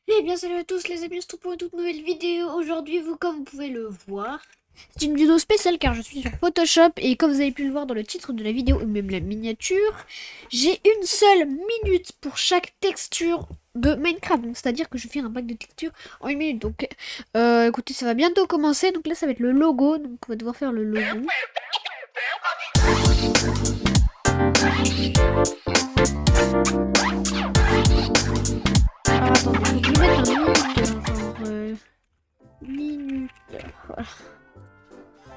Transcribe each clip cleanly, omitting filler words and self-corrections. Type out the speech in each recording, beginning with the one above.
Eh bien salut à tous les amis, on se retrouve pour une toute nouvelle vidéo. Aujourd'hui, comme vous pouvez le voir, c'est une vidéo spéciale car je suis sur Photoshop et comme vous avez pu le voir dans le titre de la vidéo ou même la miniature, j'ai une seule minute pour chaque texture de Minecraft. Donc c'est-à-dire que je fais un pack de textures en une minute. Donc écoutez, ça va bientôt commencer. Donc là ça va être le logo, donc on va devoir faire le logo. Alors attendez, faut que je mette un minuteur, genre minuteur. Voilà.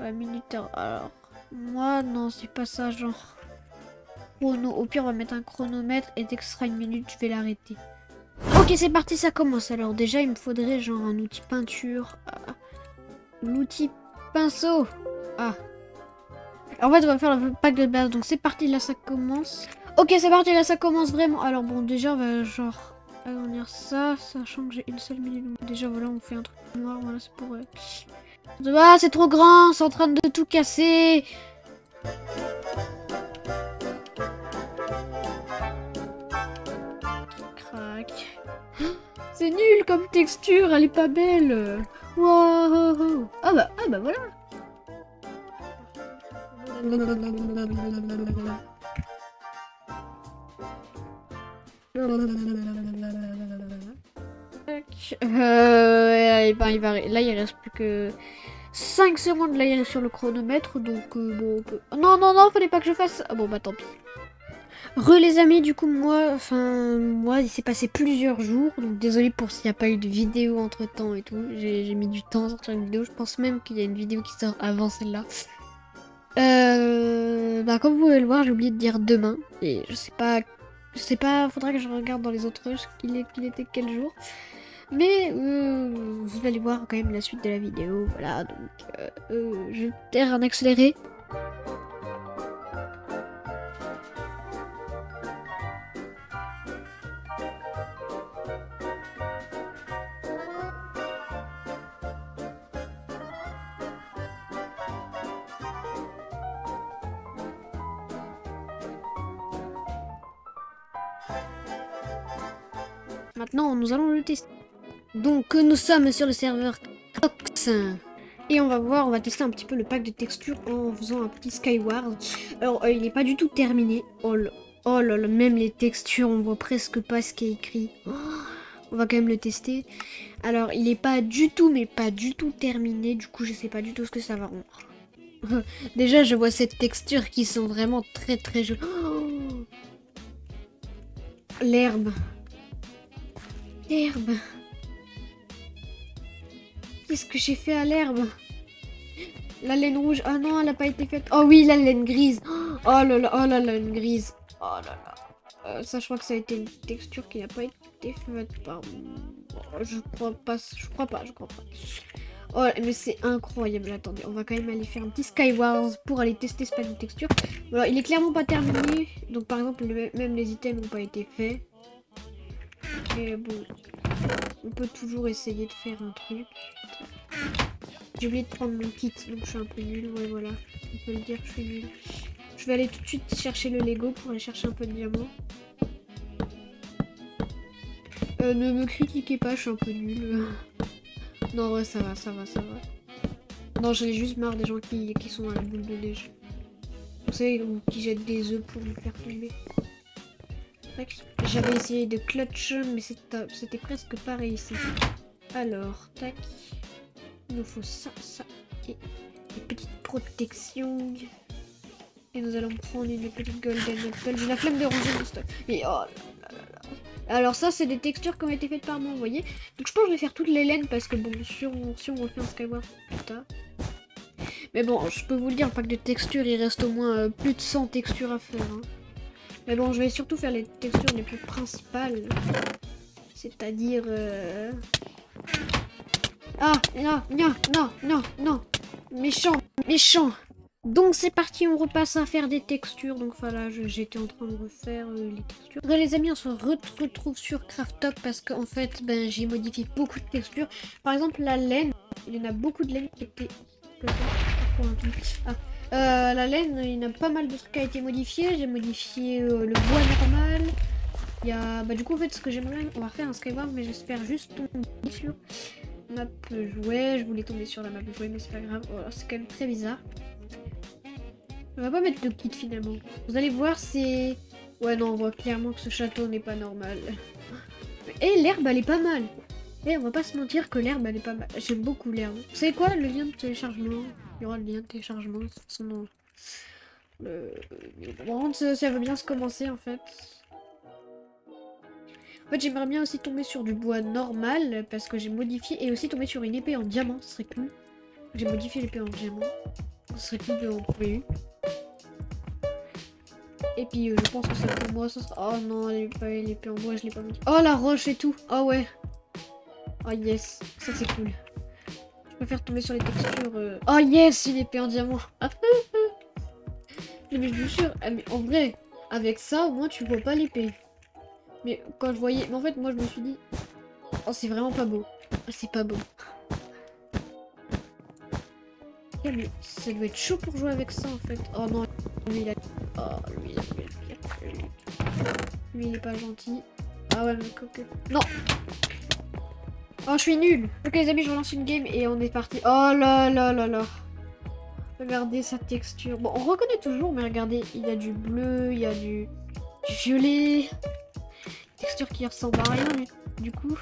Ouais, minuteur. Alors, moi, non, c'est pas ça, genre chrono. Au pire, on va mettre un chronomètre et dès que ce sera une minute, je vais l'arrêter. Ok, c'est parti, ça commence. Alors, déjà, il me faudrait genre un outil peinture. L'outil pinceau. Ah. En fait, on va faire le pack de base. Donc, c'est parti, là, ça commence. Ok, c'est parti, là, ça commence vraiment. Alors, bon, déjà, on va genre agrandir ça, sachant que j'ai une seule minute. Donc, déjà, voilà, on fait un truc noir. Voilà, c'est pour. Ah, c'est trop grand, c'est en train de tout casser. Crac. C'est nul comme texture, elle est pas belle. Wow. Ah bah voilà. Là il reste plus que 5 secondes, là il est sur le chronomètre, donc bon on peut... Non, fallait pas que je fasse... Ah bon bah tant pis. Les amis, du coup moi il s'est passé plusieurs jours, donc désolé pour s'il n'y a pas eu de vidéo entre temps et tout, j'ai mis du temps à sortir une vidéo, je pense même qu'il y a une vidéo qui sort avant celle-là. Comme vous pouvez le voir, j'ai oublié de dire demain, et je sais pas, faudra que je regarde dans les autres rushs qu'il était quel jour. Mais vous allez voir quand même la suite de la vidéo, voilà, donc je vais taire en accéléré. Maintenant, nous allons le tester. Donc, nous sommes sur le serveur Cox. Et on va voir, on va tester un petit peu le pack de textures en faisant un petit Skyward. Alors, il n'est pas du tout terminé. Oh là là, même les textures, on voit presque pas ce qui est écrit. Oh, on va quand même le tester. Alors, il n'est pas du tout, mais pas du tout terminé. Du coup, je sais pas du tout ce que ça va rendre. Déjà, je vois ces textures qui sont vraiment très très jolies. Oh, l'herbe. L'herbe. Qu'est-ce que j'ai fait à l'herbe? La laine rouge. Ah non, elle n'a pas été faite. Oh oui, la laine grise. Oh là là, oh la laine grise. Oh là là. Ça, je crois que ça a été une texture qui n'a pas été faite par... Oh, je crois pas. Oh, mais c'est incroyable. Attendez, on va quand même aller faire un petit Skywars pour aller tester ce pack de texture. Alors, il est clairement pas terminé. Donc, par exemple, même les items n'ont pas été faits. Mais bon, on peut toujours essayer de faire un truc. J'ai oublié de prendre mon kit, donc je suis un peu nulle. Ouais, voilà, on peut le dire que je suis nulle. Je vais aller tout de suite chercher le Lego pour aller chercher un peu de diamants. Ne me critiquez pas, je suis un peu nulle. Non, ouais, ça va. Non, j'en ai juste marre des gens qui sont à la boule de neige. Vous savez, qui jettent des œufs pour me faire tomber. J'avais essayé de clutch, mais c'était presque pareil ici. Alors, tac. Il nous faut ça et des petites protections. Et nous allons prendre une petite golden apple. J'ai la flemme de ranger mon stock. Et oh là là là là. Alors ça, c'est des textures qui ont été faites par moi, vous voyez. Donc je pense que je vais faire toutes les laines parce que bon, si on refait un Skyward plus tard. Mais bon, je peux vous le dire, le pack de textures, il reste au moins plus de 100 textures à faire. Hein. Mais bon, je vais surtout faire les textures les plus principales. C'est-à-dire... Ah, non. Méchant. Donc c'est parti, on repasse à faire des textures. Donc voilà, j'étais en train de refaire les textures. Donc, les amis, on se retrouve sur Craftok parce qu'en fait, j'ai modifié beaucoup de textures. Par exemple, la laine, il y en a beaucoup de laine qui étaient... la laine, il y en a pas mal de trucs qui a été modifié. J'ai modifié le bois normal. Il y a... Bah du coup en fait ce que j'aimerais, on va refaire un Skyward mais j'espère juste tomber sur map jouet. Je voulais tomber sur la map jouet mais c'est pas grave. Oh, c'est quand même très bizarre. On va pas mettre de kit finalement. Vous allez voir c'est... Ouais non on voit clairement que ce château n'est pas normal. Et l'herbe elle est pas mal. Et on va pas se mentir que l'herbe elle est pas mal. J'aime beaucoup l'herbe. Vous savez quoi, le lien de téléchargement? Il y aura le lien de téléchargement de toute façon dans le... Bon, ça veut bien se commencer en fait. En fait j'aimerais bien aussi tomber sur du bois normal parce que j'ai modifié et aussi tomber sur une épée en diamant, ce serait cool. J'ai modifié l'épée en diamant. Ce serait cool d'en trouver une. Et puis je pense que ça pour moi ça sera... Oh non, l'épée en bois je l'ai pas mis. Oh la roche et tout. Oh ouais. Oh yes, ça c'est cool. Je préfère tomber sur les textures. Oh yes, une épée en diamant. Mais je vous jure, mais en vrai, avec ça au moins tu vois pas l'épée. Mais quand je voyais... Mais en fait moi je me suis dit... Oh c'est vraiment pas beau. C'est pas beau. Yeah, mais ça doit être chaud pour jouer avec ça en fait. Oh non, lui il a... Oh lui il a fait le pire. Lui il est pas gentil. Ah ouais mais coque. Non. Oh je suis nulle. Ok les amis je relance une game et on est parti. Oh là là là là. Regardez sa texture. Bon on reconnaît toujours mais regardez il y a du bleu, il y a du violet. Texture qui ressemble à rien du coup.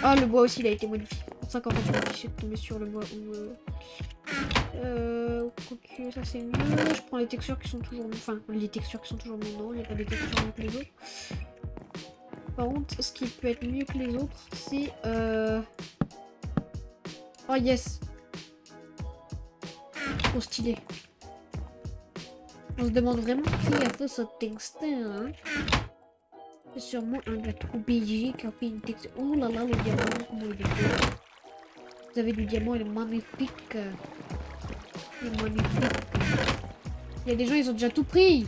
Ah le bois aussi il a été modifié. C'est pour ça qu'en fait je m'affichais de tomber sur le bois ou quoique ça c'est mieux. Je prends les textures qui sont toujours... Enfin les textures qui sont toujours mieux, non, il n'y a pas des textures mieux que les autres. Par contre ce qui peut être mieux que les autres c'est oh yes. Trop stylé. On se demande vraiment qui a fait ce texte hein. C'est sûrement un gars trop BG qui a fait une texture. Ouh là là le diamant, comment il est beau. Vous avez du diamant, il est magnifique. Il est magnifique. Il y a des gens, ils ont déjà tout pris.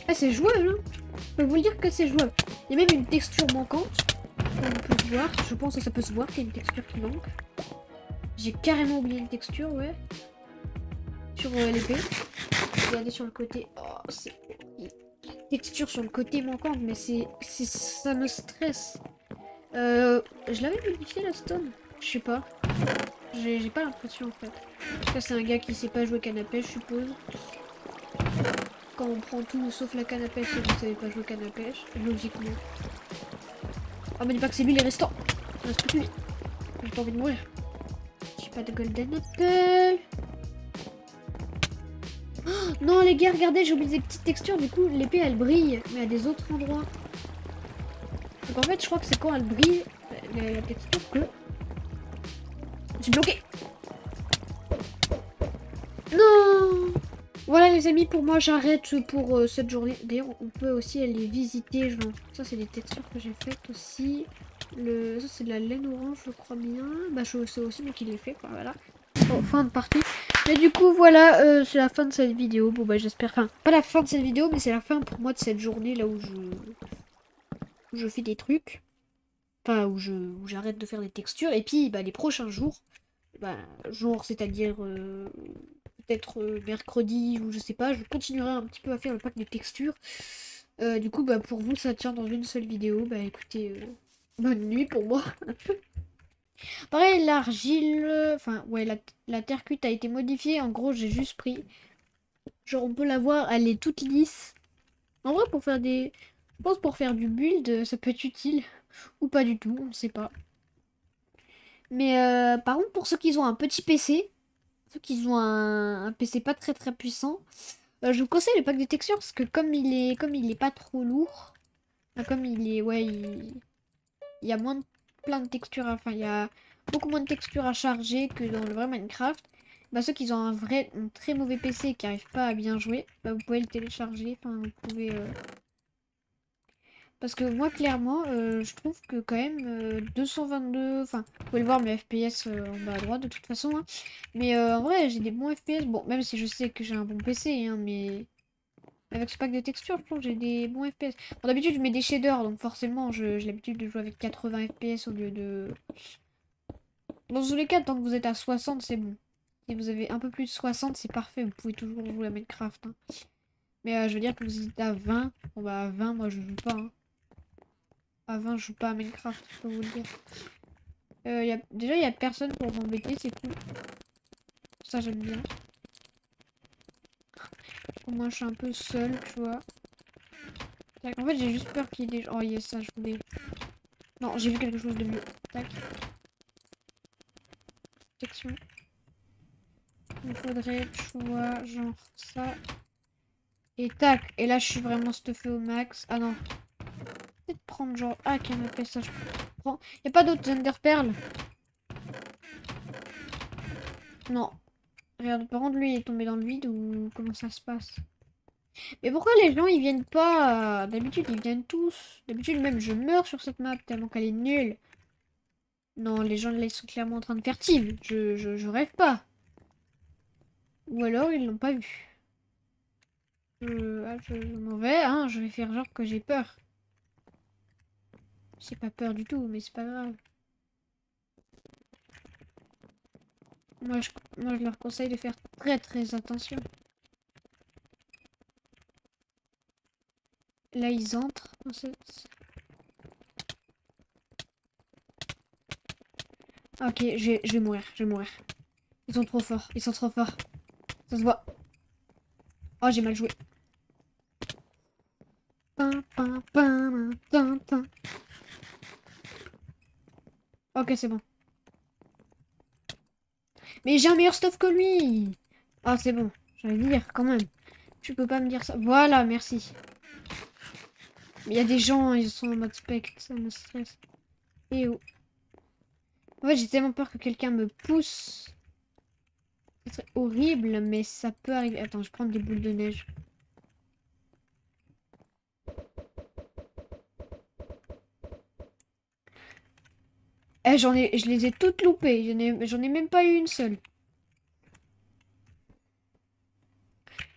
Ah, c'est jouable, hein. Je peux vous le dire que c'est jouable. Il y a même une texture manquante. On peut voir. Je pense que ça peut se voir qu'il y a une texture qui manque. J'ai carrément oublié une texture, ouais. Sur l'épée. Regardez sur le côté. Oh, c'est... Texture sur le côté manquante, mais ça me stresse. Je l'avais modifié la stone. Je sais pas. J'ai pas l'impression en fait. Ça c'est un gars qui sait pas jouer canne à pêche, je suppose. Quand on prend tout sauf la canne à pêche, et vous savez pas jouer canne à pêche, logiquement. Oh, me dis pas que c'est lui les restants. Il reste plus que lui. J'ai pas envie de mourir. J'ai pas de golden apple. Oh, non les gars, regardez, j'ai oublié des petites textures. Du coup, l'épée elle brille, mais à des autres endroits. Donc en fait, je crois que c'est quand elle brille la texture que... Je suis bloqué. Non. Voilà les amis, pour moi j'arrête pour cette journée. D'ailleurs on peut aussi aller visiter, genre ça c'est des textures que j'ai faites aussi. Ça c'est de la laine orange je crois bien. Bah je sais aussi mais qui l'ai fait, voilà. Bon, fin de partie. Mais du coup voilà, c'est la fin de cette vidéo. Bon bah j'espère, enfin pas la fin de cette vidéo mais c'est la fin pour moi de cette journée là où je fais des trucs. Enfin où j'arrête de faire des textures. Et puis bah les prochains jours, bah genre c'est-à-dire... peut-être mercredi ou je sais pas, je continuerai un petit peu à faire le pack de textures. Du coup, bah pour vous, ça tient dans une seule vidéo. Bah écoutez, bonne nuit pour moi. Pareil, l'argile, enfin ouais, la terre cuite a été modifiée. En gros, j'ai juste pris, genre on peut la voir, elle est toute lisse. En vrai, pour faire des, je pense pour faire du build, ça peut être utile ou pas du tout, on sait pas. Mais par contre, pour ceux qui ont un petit PC. Ceux qui ont un PC pas très puissant, je vous conseille le pack de textures parce que comme il est pas trop lourd, enfin, comme il est, ouais, il y a plein de textures, enfin il y a beaucoup moins de textures à charger que dans le vrai Minecraft. Bah ceux qui ont un très mauvais PC et qui n'arrivent pas à bien jouer, bah, vous pouvez le télécharger, enfin vous pouvez... Parce que moi, clairement, je trouve que quand même 222... Enfin, vous pouvez le voir, mes FPS en bas à droite, de toute façon. Hein. Mais en vrai, j'ai des bons FPS. Bon, même si je sais que j'ai un bon PC, hein, mais... Avec ce pack de textures, je pense que j'ai des bons FPS. Bon, d'habitude, je mets des shaders, donc forcément, j'ai l'habitude de jouer avec 80 FPS au lieu de... Dans tous les cas, tant que vous êtes à 60, c'est bon. Si vous avez un peu plus de 60, c'est parfait. Vous pouvez toujours jouer à Minecraft. Hein. Mais je veux dire que vous êtes à 20. Bon bah à 20, moi je joue pas. Hein. À 20, je joue pas à Minecraft, je peux vous le dire. Déjà, il y a personne pour m'embêter, c'est cool. Ça, j'aime bien. Au moins, je suis un peu seule, tu vois. Tac. En fait, j'ai juste peur qu'il y ait des gens. Oh, yes, ça, je voulais. Non, j'ai vu quelque chose de mieux. Tac. Protection. Il faudrait, tu vois, genre ça. Et tac. Et là, je suis vraiment stuffé au max. Ah non. Peut-être prendre genre. Ah, canapé, ça, je prends. Y a pas d'autres Enderpearls? Non. Regarde, par contre, lui, il est tombé dans le vide ou comment ça se passe? Mais pourquoi les gens ils viennent pas? D'habitude ils viennent tous. D'habitude même je meurs sur cette map tellement qu'elle est nulle. Non, les gens là ils sont clairement en train de faire team. Je rêve pas. Ou alors ils l'ont pas vu. Je m'en vais, hein, je vais faire genre que j'ai peur. J'ai pas peur du tout, mais c'est pas grave. Moi je leur conseille de faire très attention. Là ils entrent dans cette... Ok, je vais mourir, je vais mourir. Ils sont trop forts, ils sont trop forts. Ça se voit. Oh j'ai mal joué. Ok, c'est bon. Mais j'ai un meilleur stuff que lui. Ah, c'est bon. J'allais dire, quand même. Tu peux pas me dire ça. Voilà, merci. Mais il y a des gens, ils sont en mode spec. Ça me stresse. Et oh. En fait, j'ai tellement peur que quelqu'un me pousse. Ce serait horrible, mais ça peut arriver. Attends, je prends des boules de neige. Eh, je les ai toutes loupées. J'en ai même pas eu une seule.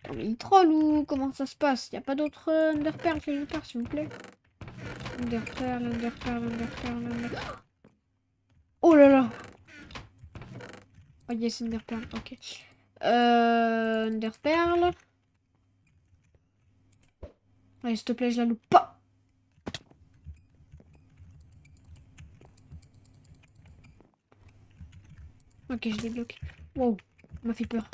Non, mais il troll ou comment ça se passe? Y a pas d'autres Underpearl quelque part, s'il vous plaît? Underpearl, Underpearl, Underpearl, Underpearl. Oh là là! Oh yes, Underpearl, ok. Underpearl. Allez, s'il te plaît, je la loupe pas. Ok, je débloque. Wow, ça m'a fait peur.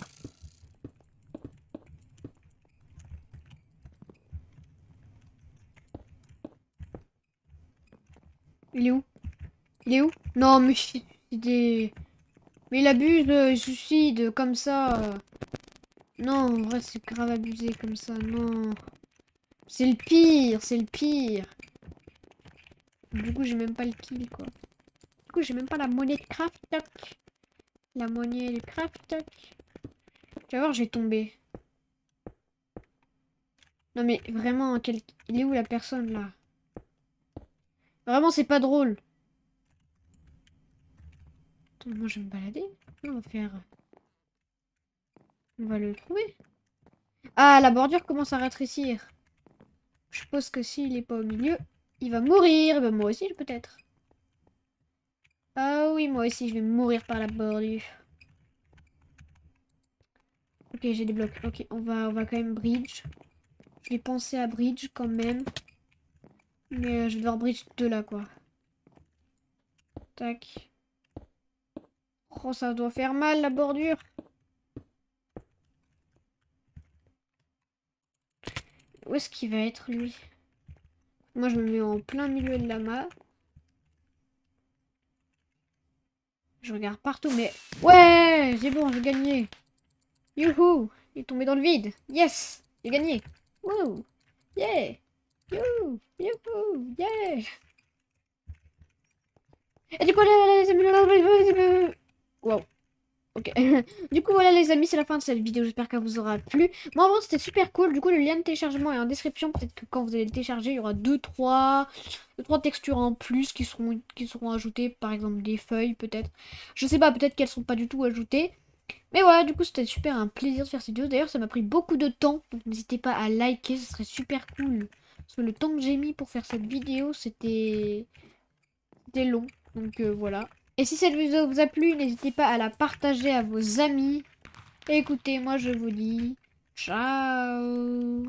Il est où? Il est où? Non, mais des... Mais il abuse, il suicide, comme ça. Non, en vrai, c'est grave abusé comme ça, non. C'est le pire, c'est le pire. Du coup, j'ai même pas le kill, quoi. Du coup, j'ai même pas la monnaie de craft. Tac. La monnaie de craft. Tac. Tu vas voir, je vais tomber. Non, mais vraiment, il est où la personne, là? Vraiment, c'est pas drôle. Attends, moi, je vais me balader. On va faire... On va le trouver. Ah, la bordure commence à rétrécir. Je suppose que s'il est pas au milieu, il va mourir. Bah, moi aussi, peut-être. Ah oui, moi aussi, je vais mourir par la bordure. Ok, j'ai des blocs. Ok, on va quand même bridge. Je vais penser à bridge quand même. Mais je vais devoir bridge de là, quoi. Tac. Oh, ça doit faire mal, la bordure. Où est-ce qu'il va être, lui? Moi, je me mets en plein milieu de la map. Je regarde partout, mais... Ouais, c'est bon, j'ai gagné. Youhou! Il est tombé dans le vide. Yes! J'ai gagné. Wouh! Yeah! Youhou! Youhou! Yeah! Et du coup, wow. Ok. Du coup, voilà les amis, c'est la fin de cette vidéo. J'espère qu'elle vous aura plu. Moi, en vrai, c'était super cool. Du coup, le lien de téléchargement est en description. Peut-être que quand vous allez le télécharger, il y aura deux, trois textures en plus qui seront ajoutées. Par exemple, des feuilles, peut-être. Je sais pas, peut-être qu'elles sont pas du tout ajoutées. Mais voilà, du coup, c'était super un plaisir de faire cette vidéo. D'ailleurs, ça m'a pris beaucoup de temps. Donc, n'hésitez pas à liker, ce serait super cool. Parce que le temps que j'ai mis pour faire cette vidéo, c'était long. Donc, voilà. Et si cette vidéo vous a plu, n'hésitez pas à la partager à vos amis. Et écoutez, moi je vous dis ciao.